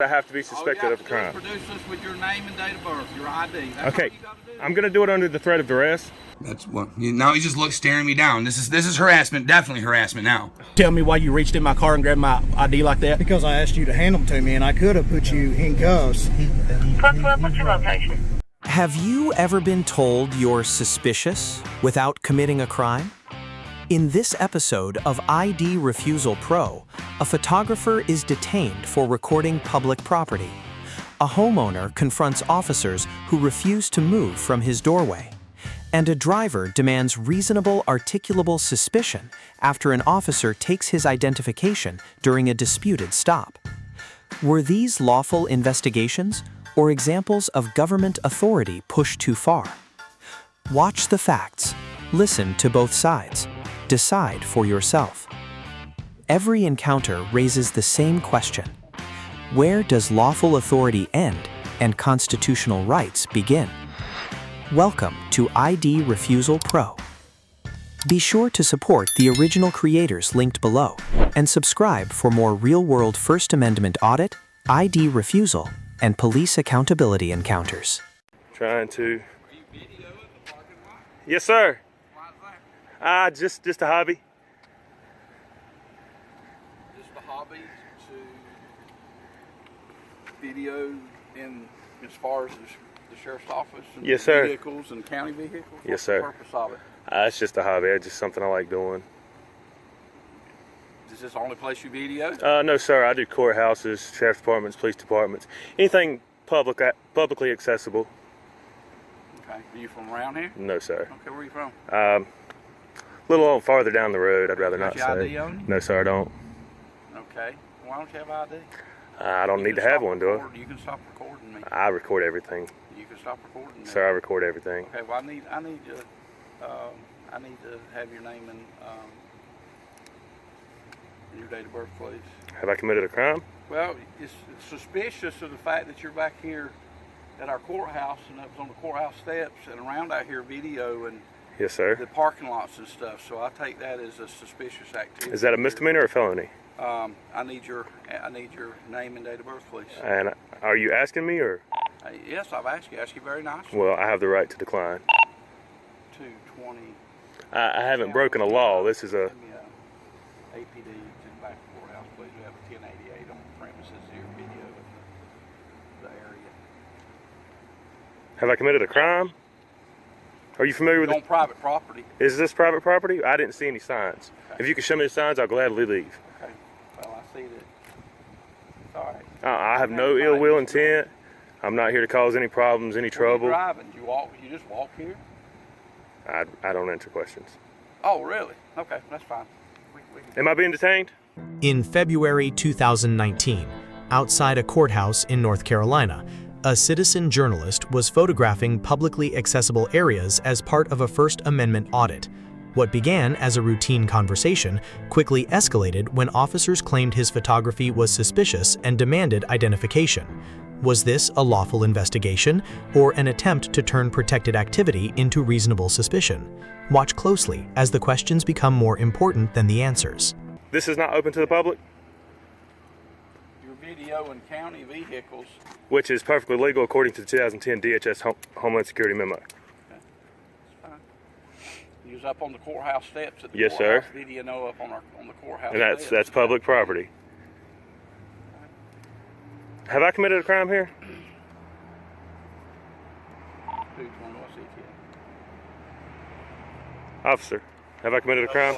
I have to be suspected of a crime. Produce us with your name and date of birth, your ID. That's Okay, all you gotta do. I'm gonna do it under the threat of duress. That's what. Now he just looks staring me down. This is harassment. Definitely harassment now. Tell me why you reached in my car and grabbed my ID like that. Because I asked you to hand them to me, and I could have put you in cuffs. What's your location? Have you ever been told you're suspicious without committing a crime? In this episode of ID Refusal Pro, a photographer is detained for recording public property. A homeowner confronts officers who refuse to move from his doorway. And a driver demands reasonable articulable suspicion after an officer takes his identification during a disputed stop. Were these lawful investigations or examples of government authority pushed too far? Watch the facts, listen to both sides, decide for yourself. Every encounter raises the same question. Where does lawful authority end and constitutional rights begin? Welcome to ID Refusal Pro. Be sure to support the original creators linked below and subscribe for more real-world First Amendment audit, ID refusal, and police accountability encounters. Trying to. Yes, sir. Just a hobby. Just a hobby to video in as far as the sheriff's office and yes, sir. Vehicles and county vehicles? Yes, sir. What's the purpose of it? It's just a hobby. It's just something I like doing. Is this the only place you video? No, sir. I do courthouses, sheriff's departments, police departments, anything publicly accessible. Okay. Are you from around here? No, sir. Okay, where are you from? A little farther down the road. I'd rather Got not your say. ID on you? No, sir. I don't. Okay. Why don't you have ID? I don't need to have one, do I? You can stop recording me. I record everything. You can stop recording me. Sir, I record everything. Okay. Well, I need to have your name and your date of birth, please. Have I committed a crime? Well, it's suspicious of the fact that you're back here at our courthouse and up on the courthouse steps and around out here video and Yes, sir. the parking lots and stuff. So I take that as a suspicious activity. Is that a misdemeanor or a felony? I need your name and date of birth, please. And are you asking me or? Yes, I've asked you. Asked you very nicely. Well, I have the right to decline. 220. I haven't broken a law. This is a. Give me a APD to the back of the courthouse, please. We have a 1088 on the premises here, video of the area. Have I committed a crime? Are you familiar with on private property? Is this private property? I didn't see any signs. Okay. If you can show me the signs, I'll gladly leave. Okay. Well, I see that. It's all right. I have no ill will intent. I'm not here to cause any problems, any trouble. Where are you driving? You just walk here? I don't answer questions. Oh, really? Okay, that's fine. Am I being detained? In February 2019, outside a courthouse in North Carolina, a citizen journalist was photographing publicly accessible areas as part of a First Amendment audit. What began as a routine conversation quickly escalated when officers claimed his photography was suspicious and demanded identification. Was this a lawful investigation or an attempt to turn protected activity into reasonable suspicion? Watch closely as the questions become more important than the answers. This is not open to the public? Your video and county vehicles. Which is perfectly legal according to the 2010 DHS Homeland Security Memo. Okay. That's fine. You was up on the courthouse steps at the yes, courthouse. sir. Video up on the courthouse and steps. that's public property. Have I committed a crime here? Officer, have I committed a crime?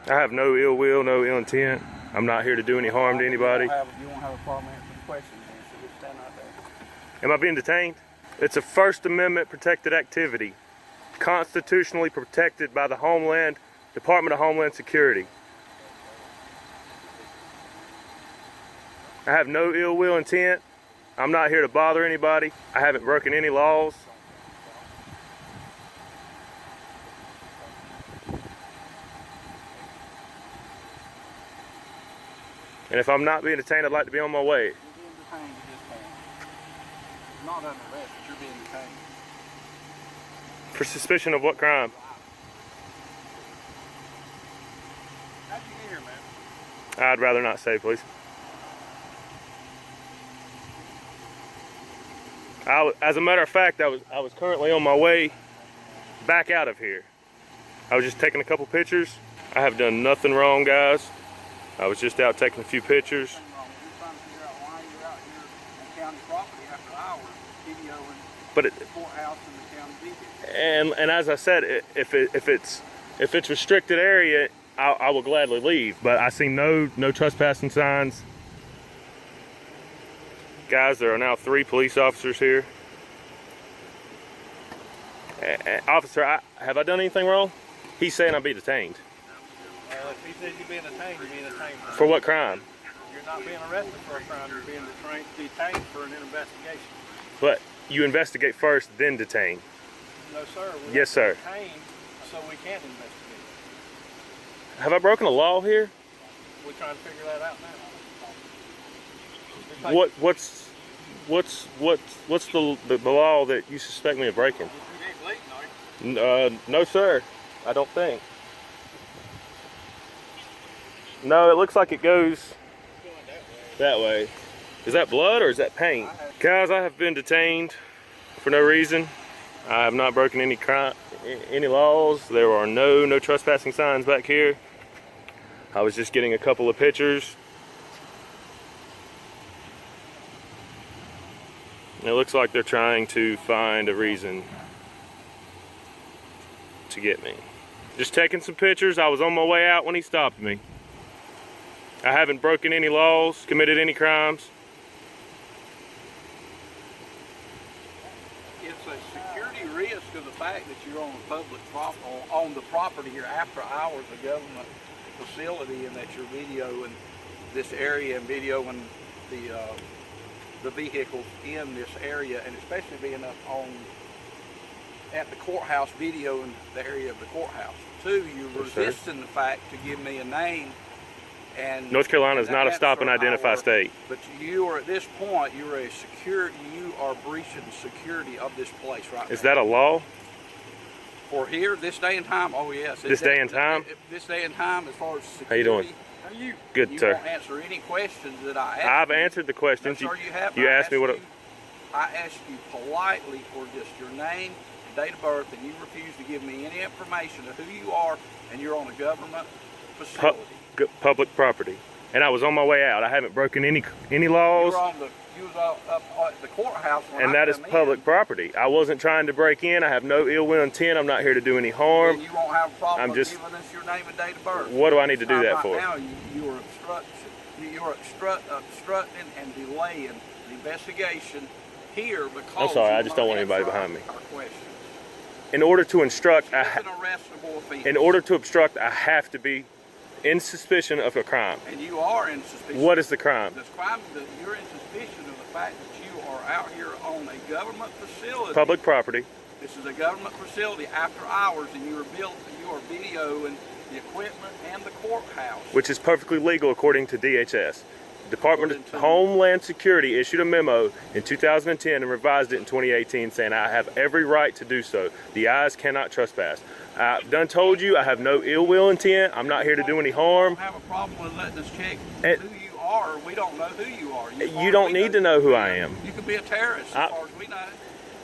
I have no ill will, no ill intent. I'm not here to do any harm to anybody. You won't have a problem answering questions, so just stand right there. Am I being detained? It's a First Amendment protected activity, constitutionally protected by the Department of Homeland Security. I have no ill will intent. I'm not here to bother anybody. I haven't broken any laws. And if I'm not being detained, I'd like to be on my way. You're being detained at this point. You're not under arrest, but you're being detained. For suspicion of what crime? How'd you get here, man? I'd rather not say, please. As a matter of fact, I was currently on my way back out of here. I was just taking a couple pictures. I have done nothing wrong, guys. I was just out taking a few pictures. Nothing wrong. We're trying to figure out why you're out here on county property after hours, videoing But the courthouse and the county vehicle. and as I said, if it's restricted area, I will gladly leave. But I see no trespassing signs. Guys, there are now 3 police officers here. Officer, have I done anything wrong? He's saying I'll be detained. If he says you're being detained, you're being detained. For what crime? You're not being arrested for a crime, you're being detained for an investigation. But you investigate first, then detain. No, sir. Yes, sir. Detained so we can investigate. Have I broken a law here? We're trying to figure that out now. What's the law that you suspect me of breaking? You ain't bleeding, are you? No, sir. I don't think. No, it looks like it goes that way. Is that blood or is that paint? Guys, I have been detained for no reason. I have not broken any laws. There are no trespassing signs back here. I was just getting a couple of pictures. It looks like they're trying to find a reason to get me. Just taking some pictures. I was on my way out when he stopped me. I haven't broken any laws, committed any crimes. It's a security risk of the fact that you're on the public on the property here after hours of government facility, and that you're videoing this area and videoing the vehicles in this area, and especially being up at the courthouse videoing the area of the courthouse. 2, you're resisting the fact to give me a name. And North Carolina is not a stop and identify state. But you are, at this point, you are breaching security of this place right now. Is that a law? For here, this day and time, oh yes. This day and time? This day and time, as far as security. How you doing? How are you? Good, you sir. Won't answer any questions that I asked. I've answered the questions. No, sir, you have. You asked me what. I asked you politely for just your name, date of birth, and you refuse to give me any information of who you are, and you're on a government facility. Public property, and I was on my way out. I haven't broken any laws. You was up at the courthouse when and that is public property. I wasn't trying to break in. I have no ill will intent. I'm not here to do any harm. And you won't have a problem I'm just giving us your name and date of birth. What do I need to do that for? Now you are obstructing and delaying the investigation here because I'm sorry. I just don't want anybody behind me. Our question. In order to instruct, It's an arrestable offense. in order to obstruct, I have to be in suspicion of a crime. And you are in suspicion. What is the crime? The crime that you're in suspicion of the fact that you are out here on a government facility. Public property. This is a government facility after hours, and you are videoing the equipment and the courthouse. Which is perfectly legal according to DHS. Department of Homeland Security issued a memo in 2010 and revised it in 2018 saying I have every right to do so. The eyes cannot trespass. I've done told you I have no ill will intent. I'm not here to do any harm. We don't have a problem with letting us check who you are. We don't know who you are. You don't need to know who I am. You could be a terrorist as far as we know.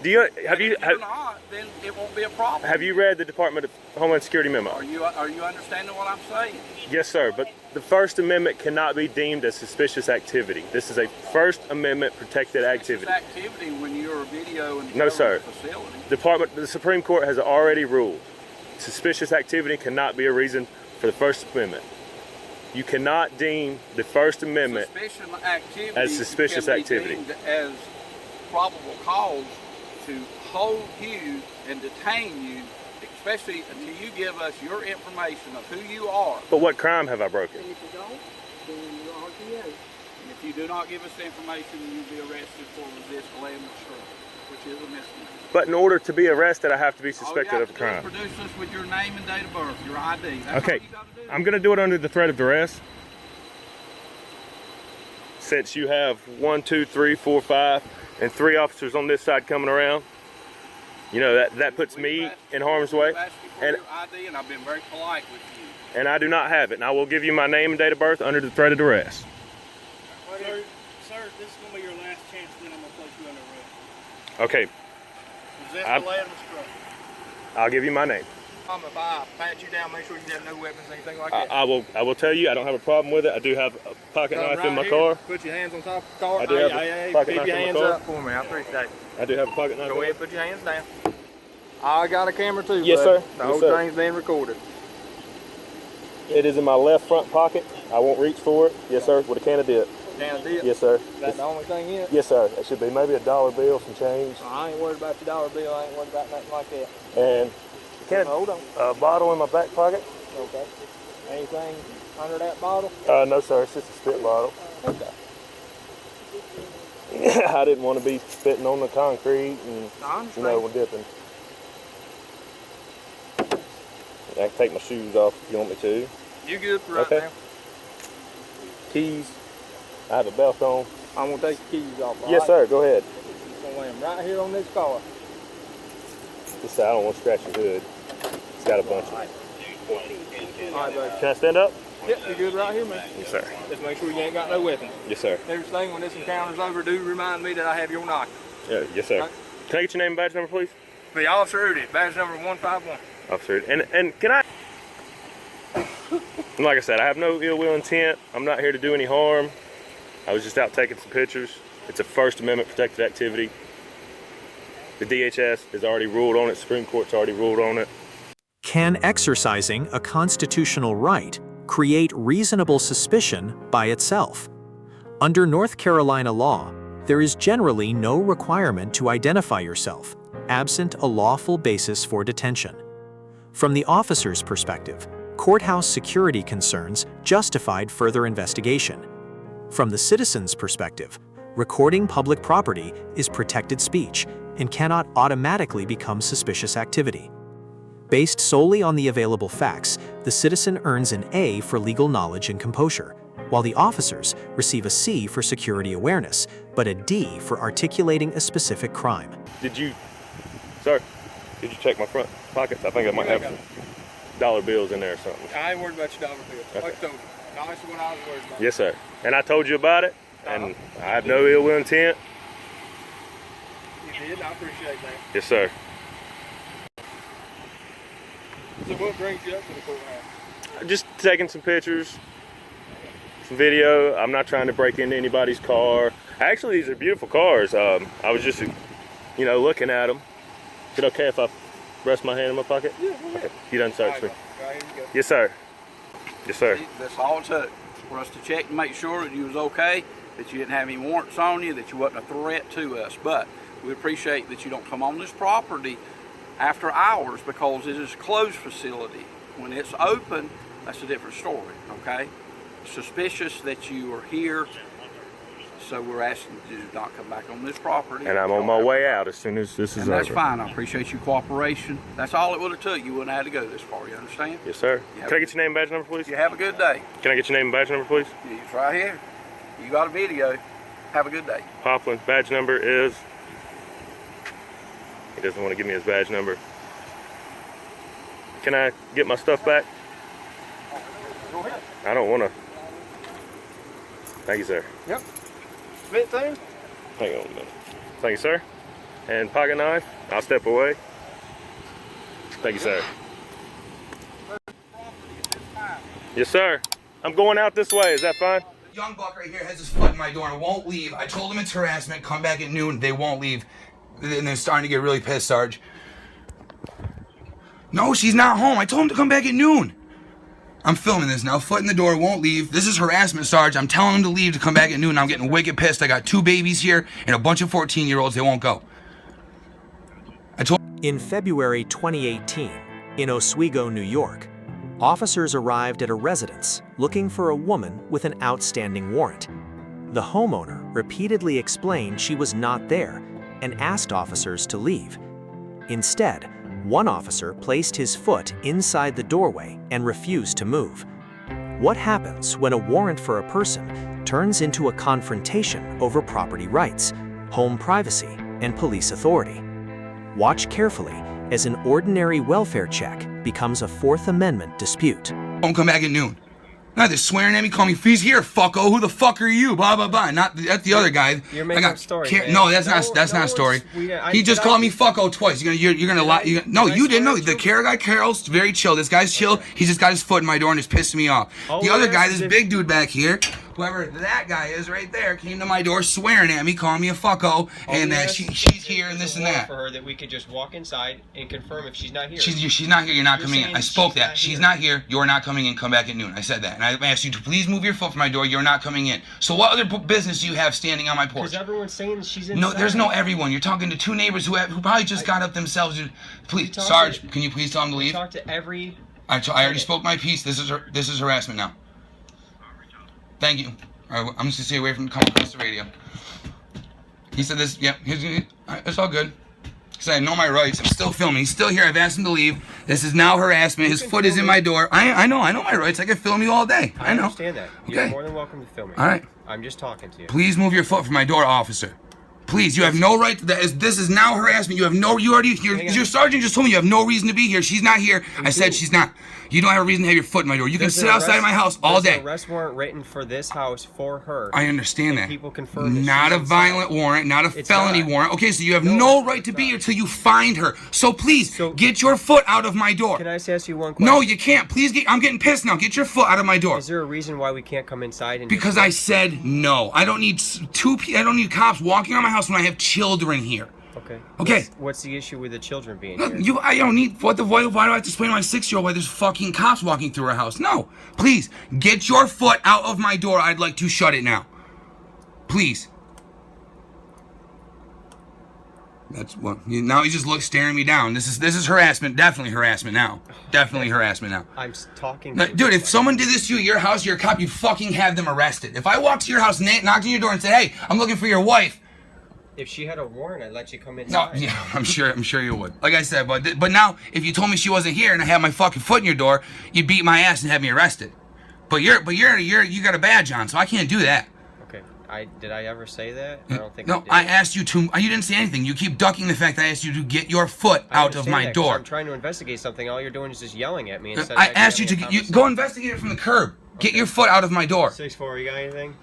Do you if you're not, then it won't be a problem. Have you read the Department of Homeland Security memo? Are you understanding what I'm saying? Yes, sir. But the First Amendment cannot be deemed as suspicious activity. This is a First Amendment protected activity. Suspicious activity when you're a video in No, sir. facility. The Supreme Court has already ruled suspicious activity cannot be a reason for the First Amendment. You cannot deem the First Amendment as suspicious activity. As probable cause to hold you and detain you, especially until you give us your information of who you are. But what crime have I broken? And if you don't, then you're RTA. And if you do not give us the information, you'll be arrested for resisting land obstruction, which is a misdemeanor. But in order to be arrested, I have to be suspected of a crime. All you have to do is produce us with your name and date of birth, your ID. That's okay, all you got to do. I'm going to do it under the threat of duress. Since you have 1, 2, 3, 4, 5, and 3 officers on this side coming around. You know, that puts me in harm's way. I've asked you for And, your ID, and I've been very polite with you. and I do not have it. And I will give you my name and date of birth under the threat of duress. Sir, this is going to be your last chance, then I'm going to place you under arrest. Okay, Possess I'm- the lead of destruction. I'll give you my name. If I pat you down, make sure you have no weapons, anything like that. I will tell you, I don't have a problem with it. I do have a pocket knife in my car. Put your hands on top of the car. I do have a pocket Keep knife your in my hands car. up for me. I appreciate it. I do have a pocket knife. Go ahead, put your hands down. I got a camera too. Yes, bud. sir. The Yes, whole sir. thing's being recorded. It is in my left front pocket. I won't reach for it. Yes, sir. With a can of dip. Down a dip. Yes, sir. That's the only thing in it. Yes, sir. It should be maybe $1 bill, some change, I ain't worried about your dollar bill. I ain't worried about nothing like that. and a can Hold on. of bottle in my back pocket. Okay. Anything under that bottle? No, sir. It's just a spit bottle. Okay. I didn't want to be spitting on the concrete and, I understand. you know, when dipping. I can take my shoes off if you want me to. You good for right Okay. now? Keys. I have a belt on. I'm gonna take the keys off. Yes, sir. Go ahead. I'm gonna lay them right here on this car. Just say I don't want to scratch your hood. It's got a bunch of. All right, buddy. Can I stand up? Yep, you good right here, man. Yes, sir. Just make sure you ain't got no weapons. Yes, sir. Everything when this encounter's over, do remind me that I have your knock. Yeah, yes, sir. Right. Can I get your name and badge number, please? The officer Udi, badge number 151. Officer. And can I? Like I said, I have no ill will intent. I'm not here to do any harm. I was just out taking some pictures. It's a First Amendment protected activity. The DHS has already ruled on it. Supreme Court's already ruled on it. Can exercising a constitutional right create reasonable suspicion by itself? Under North Carolina law, there is generally no requirement to identify yourself, absent a lawful basis for detention. From the officer's perspective, courthouse security concerns justified further investigation. From the citizen's perspective, recording public property is protected speech and cannot automatically become suspicious activity. Based solely on the available facts, the citizen earns an A for legal knowledge and composure, while the officers receive a C for security awareness, but a D for articulating a specific crime. Sir, did you check my front pockets? I think I might have some dollar bills in there or something. I ain't worried about your dollar bill. Okay. Like I told you. No, that's what I was worried about. Yes, sir. And I told you about it, and I have no ill will intent. You did, I appreciate that. Yes, sir. So what brings you up to the courthouse? Just taking some pictures, some video. I'm not trying to break into anybody's car. Actually, these are beautiful cars. I was just, you know, looking at them. Is it okay if I rest my hand in my pocket? Yeah, go ahead. Okay. You done search me? Right, here you go. Yes, sir. Yes, sir. That's all it took for us to check and make sure that you was okay, that you didn't have any warrants on you, that you wasn't a threat to us. But we appreciate that you don't come on this property after hours because it is a closed facility. When it's open, that's a different story, okay? Suspicious that you are here, so we're asking you to not come back on this property. And I'm on my way out as soon as this is And that's over. fine. I appreciate your cooperation. That's all it would have took. You wouldn't have had to go this far, you understand? Yes, sir. Yeah. Can I get your name and badge number, please? You have a good day. Can I get your name and badge number, please? It's right here. You got a video. Have a good day. Poplin. Badge number is... He doesn't want to give me his badge number. Can I get my stuff back? Go ahead. I don't want to. Thank you, sir. Yep. Fit thing? Hang on a minute. Thank you, sir. And pocket knife. I'll step away. Thank you, sir. Yes, sir. I'm going out this way. Is that fine? Young buck right here has his foot in my door and won't leave. I told him it's harassment. Come back at noon. They won't leave. And they're starting to get really pissed, Sarge. No, she's not home. I told him to come back at noon. I'm filming this now. Foot in the door, won't leave. This is harassment, Sarge. I'm telling him to leave to come back at noon. I'm getting wicked pissed. I got 2 babies here and a bunch of 14-year-olds. They won't go. In February 2018, in Oswego, New York, officers arrived at a residence looking for a woman with an outstanding warrant. The homeowner repeatedly explained she was not there and asked officers to leave. Instead, one officer placed his foot inside the doorway and refused to move. What happens when a warrant for a person turns into a confrontation over property rights, home privacy, and police authority? Watch carefully as an ordinary welfare check becomes a Fourth Amendment dispute. Don't come back at noon. Now they're swearing at me, call me, he's here, fucko. Who the fuck are you? Blah blah blah. Not that's the other guy. You're making up stories. No, that's not a story. He just called me fucko twice. You're gonna lie. No, you didn't know. The care guy, Carol's very chill. This guy's chill. Okay. He just got his foot in my door and it's pissing me off. The other guy, this big dude back here, whoever that guy is right there, came to my door swearing at me, calling me a fucko, and that she's here and this and that. For her that we could just walk inside and confirm if she's not here. She's not here. You're not coming in. I spoke that. She's not here. You're not coming in. Come back at noon. I said that, and I asked you to please move your foot from my door. You're not coming in. So what other business do you have standing on my porch? Because everyone's saying that she's inside. No, there's no everyone. You're talking to two neighbors who probably just got up themselves. Please, Sarge, can you please tell them to leave? Talk to every. I already spoke my piece. This is harassment now. Thank you. All right, I'm just gonna stay away from coming across the radio. He said this. Yep, it's all good. He said I know my rights. I'm still filming. He's still here. I've asked him to leave. This is now harassment. His foot is in my door. I know my rights. I can film you all day. I know. I understand that. You're more than welcome to film me. All right. I'm just talking to you. Please move your foot from my door, officer. Please, you have no right to that. This is now harassment. You have no. Your sergeant just told me you have no reason to be here. She's not here. I said she's not. You don't have a reason to have your foot in my door. You can sit outside my house all day. There's an arrest warrant written for this house for her. I understand that. People confirm that not a violent warrant, not a felony warrant. Okay, so you have no right to be here till you find her. So please, get your foot out of my door. Can I just ask you one question? No, you can't. Please, I'm getting pissed now. Get your foot out of my door. Is there a reason why we can't come inside? And because I said no. I don't need I don't need cops walking around my house when I have children here. Okay. Okay. What's the issue with the children being here? I don't need. Why do I have to explain to my 6-year-old why there's fucking cops walking through our house? No. Please, get your foot out of my door. I'd like to shut it now. Please. That's what. Now he just looks staring me down. This is harassment. Definitely harassment now. Definitely harassment now. I'm talking. Dude, if someone did this to you at your house, you're a cop. You'd fucking have them arrested. If I walked to your house, knocked on your door, and said, "Hey, I'm looking for your wife." If she had a warrant, I'd let you come inside. No, yeah, I'm sure you would. Like I said, but now if you told me she wasn't here and I had my fucking foot in your door, you'd beat my ass and have me arrested. But you got a badge on, so I can't do that. Okay. Did I ever say that? I don't think. No, I asked you to. You didn't say anything. You keep ducking the fact that I asked you to get your foot out of my door. I'm trying to investigate something. All you're doing is just yelling at me. I asked you to go investigate it from the curb. Okay. Get your foot out of my door. 6'4", you got anything?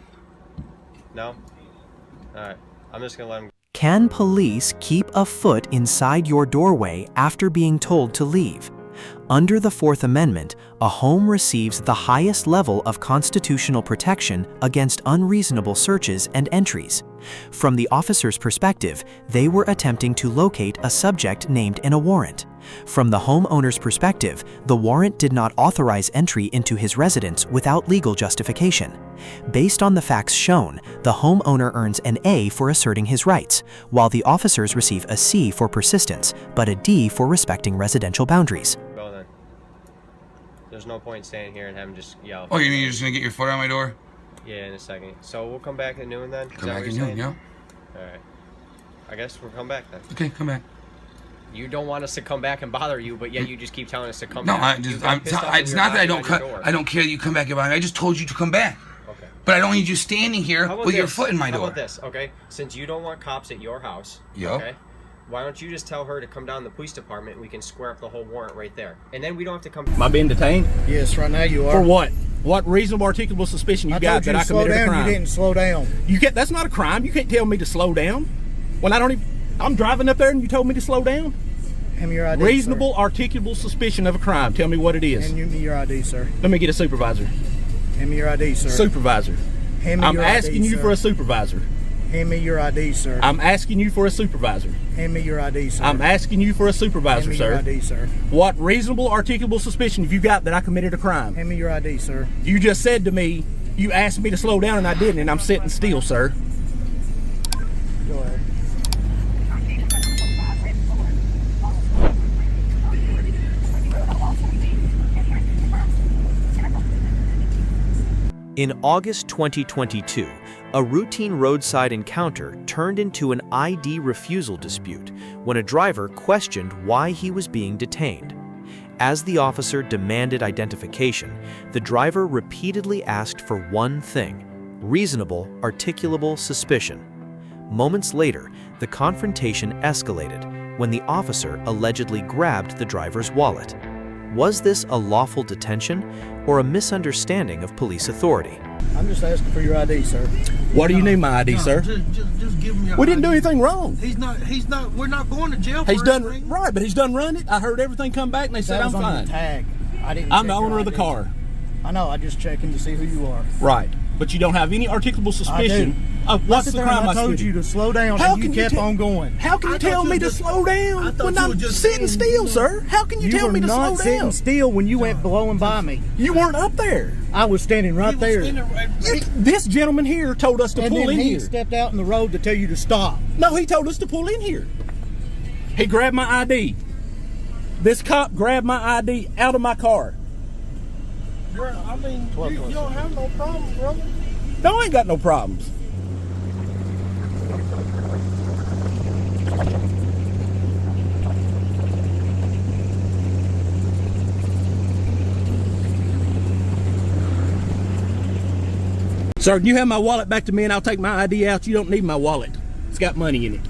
No. All right. I'm just gonna let him. Can police keep a foot inside your doorway after being told to leave? Under the Fourth Amendment, a home receives the highest level of constitutional protection against unreasonable searches and entries. From the officer's perspective, they were attempting to locate a subject named in a warrant. From the homeowner's perspective, the warrant did not authorize entry into his residence without legal justification. Based on the facts shown, the homeowner earns an A for asserting his rights, while the officers receive a C for persistence, but a D for respecting residential boundaries. Well then, there's no point staying here and having just yell. Oh, you mean you're just gonna get your foot out my door? Yeah, in a second. So we'll come back at noon then? Come back at noon, yeah. Alright. I guess we'll come back then. Okay, come back. You don't want us to come back and bother you, but yet you just keep telling us to come back. No, it's not that I don't care that you come back. I just told you to come back. Okay. But I don't need you standing here with your foot in my door. How about this, okay? Since you don't want cops at your house, okay? Why don't you just tell her to come down to the police department and we can square up the whole warrant right there. And then we don't have to come. Am I being detained? Yes, right now you are. For what? What reasonable articulable suspicion you got that I committed a crime? You didn't slow down. That's not a crime. You can't tell me to slow down. When I'm driving up there and you told me to slow down? Hand me your ID, reasonable articulable suspicion of a crime. Tell me what it is. Hand me your ID, sir. Let me get a supervisor. Hand me your ID, sir. Supervisor. Hand me your ID, I'm asking you for a supervisor. Hand me your ID, sir. I'm asking you for a supervisor. Hand me your ID, sir. I'm asking you for a supervisor, sir. Hand me your ID, sir. What reasonable articulable suspicion have you got that I committed a crime? Hand me your ID, sir. You just said to me, you asked me to slow down and I didn't, and I'm sitting still, sir. Go ahead. In August 2022, a routine roadside encounter turned into an ID refusal dispute when a driver questioned why he was being detained. As the officer demanded identification, the driver repeatedly asked for one thing: reasonable, articulable suspicion. Moments later, the confrontation escalated, when the officer allegedly grabbed the driver's wallet. Was this a lawful detention or a misunderstanding of police authority? I'm just asking for your ID, sir. What do you need my ID, sir? Just give him your We didn't do ID. anything wrong. We're not going to jail for He's done, anything. right, but he's done run it. I heard everything come back and they said That I'm was on fine. your tag. I didn't I'm check the your owner of the ID. car. I know, I just checking to see who you are. Right. But you don't have any articulable suspicion of what's the crime I I told committed. you to slow down and you kept on going. How can you tell me to slow down when I'm sitting still, sir? How can you tell me to slow You were not sitting down? still when you went blowing by me. You weren't up there. I was standing right there. This gentleman here told us to And pull then in he here. stepped out in the road to tell you to stop. No, he told us to pull in here. He grabbed my ID. This cop grabbed my ID out of my car. I mean, you don't have no problem, brother. No, I ain't got no problems. Sir, can you have my wallet back to me and I'll take my ID out? You don't need my wallet. It's got money in it.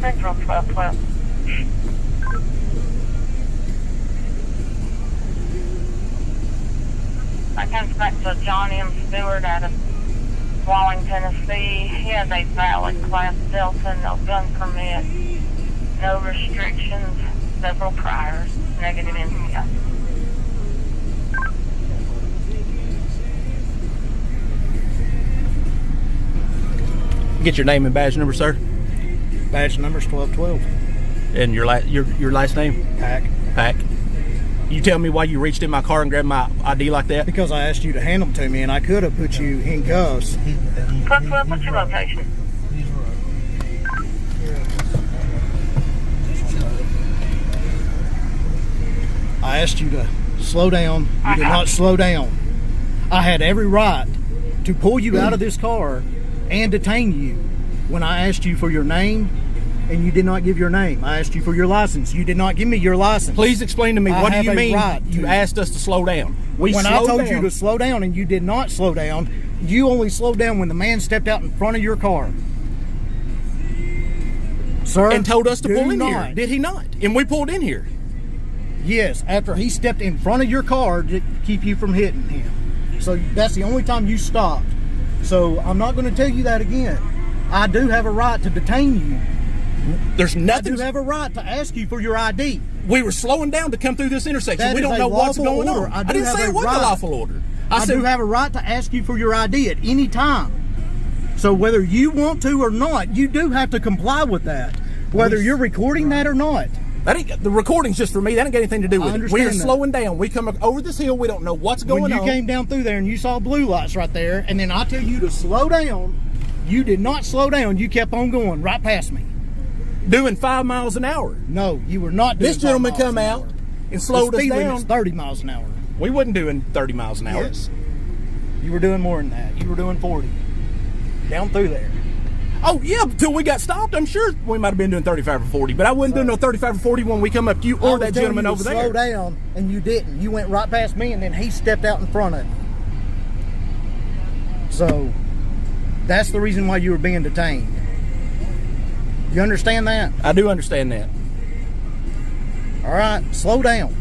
Central 1212. That comes back to John M. Stewart out of Walling, Tennessee. He has a valid Class Delta, no gun permit, no restrictions, several priors, negative NCI. Get your name and badge number, sir. Badge number's 1212. And your last name? Pack. Pack. You tell me why you reached in my car and grabbed my ID like that? Because I asked you to hand them to me and I could have put you in cuffs. 1212, what's your location? I asked you to slow down. You did not slow down. I had every right to pull you out of this car and detain you when I asked you for your name and you did not give your name. I asked you for your license. You did not give me your license. Please explain to me, I what do have you a mean right you to- asked us to slow down? We When I slowed told down. you to slow down and you did not slow down, you only slowed down when the man stepped out in front of your car. Sir, and told us to do pull in not. here. Did he not? And we pulled in here. Yes, after he stepped in front of your car to keep you from hitting him. So that's the only time you stopped. So I'm not going to tell you that again. I do have a right to detain you. There's I nothing. do have a right to ask you for your ID. We were slowing down to come through this intersection. That We is don't a know what's lawful going order. on. I I do didn't have say a it wasn't a right. lawful order. I said do have a right to ask you for your ID at any time. So whether you want to or not, you do have to comply with that. Whether you're recording that or not. that ain't, the recording's just for me. That ain't got anything to do with it. We understand are that. slowing down. We come over this hill. We don't know what's going When you on. came down through there and you saw blue lights right there, and then I tell you to slow down, you did not slow down. You kept on going right past me. Doing 5 miles an hour. No, you were not doing This gentleman 5 miles come an out hour. and slowed The us speed limit's down. 30 miles an hour. We wasn't doing 30 miles an hour. Yes. You were doing more than that. You were doing 40. Down through there. Oh, yeah, until we got stopped. I'm sure we might have been doing 35 or 40, but I wasn't doing no 35 or 40 when we come up to you I or was that telling gentleman you to over slow there. down, and you didn't. You went right past me, and then he stepped out in front of me. So, that's the reason why you were being detained. You understand that? I do understand that. All right, slow down.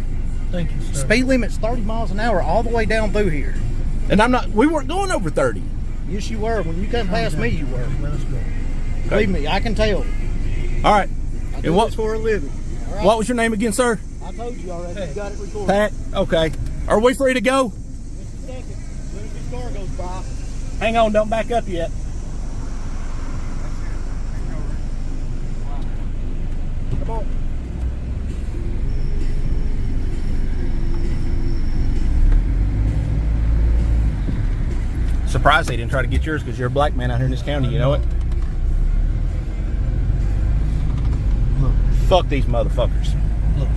Thank you, sir. Speed limit's 30 miles an hour all the way down through here. And we weren't going over 30. Yes, you were. When you come past me, you were. Let's go. Believe me, I can tell. All right. I do And what, this for a living. All right? what was your name again, sir? I told you already. You got it recorded. Pat? Okay. Are we free to go? Just a second. As soon as this car goes by. Hang on, don't back up yet. Come on. surprised they didn't try to get yours because you're a black man out here in this county, you know it? Look, Fuck these motherfuckers. look,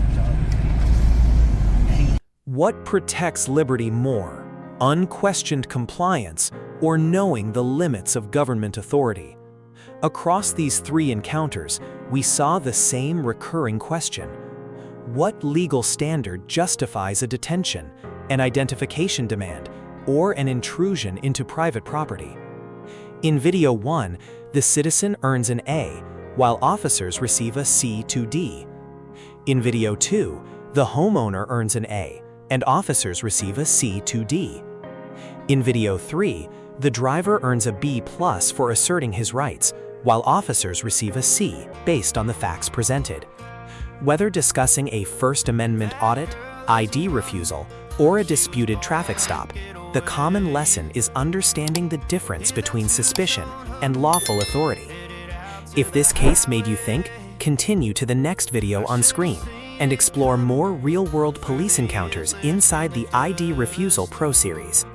What protects liberty more? Unquestioned compliance or knowing the limits of government authority? Across these three encounters, we saw the same recurring question. What legal standard justifies a detention, an identification demand, or an intrusion into private property? In video 1, the citizen earns an A, while officers receive a C to D. In video 2, the homeowner earns an A, and officers receive a C to D. In video 3, the driver earns a B+ for asserting his rights, while officers receive a C based on the facts presented. Whether discussing a First Amendment audit, ID refusal, or a disputed traffic stop, the common lesson is understanding the difference between suspicion and lawful authority. If this case made you think, continue to the next video on screen and explore more real-world police encounters inside the ID Refusal Pro series.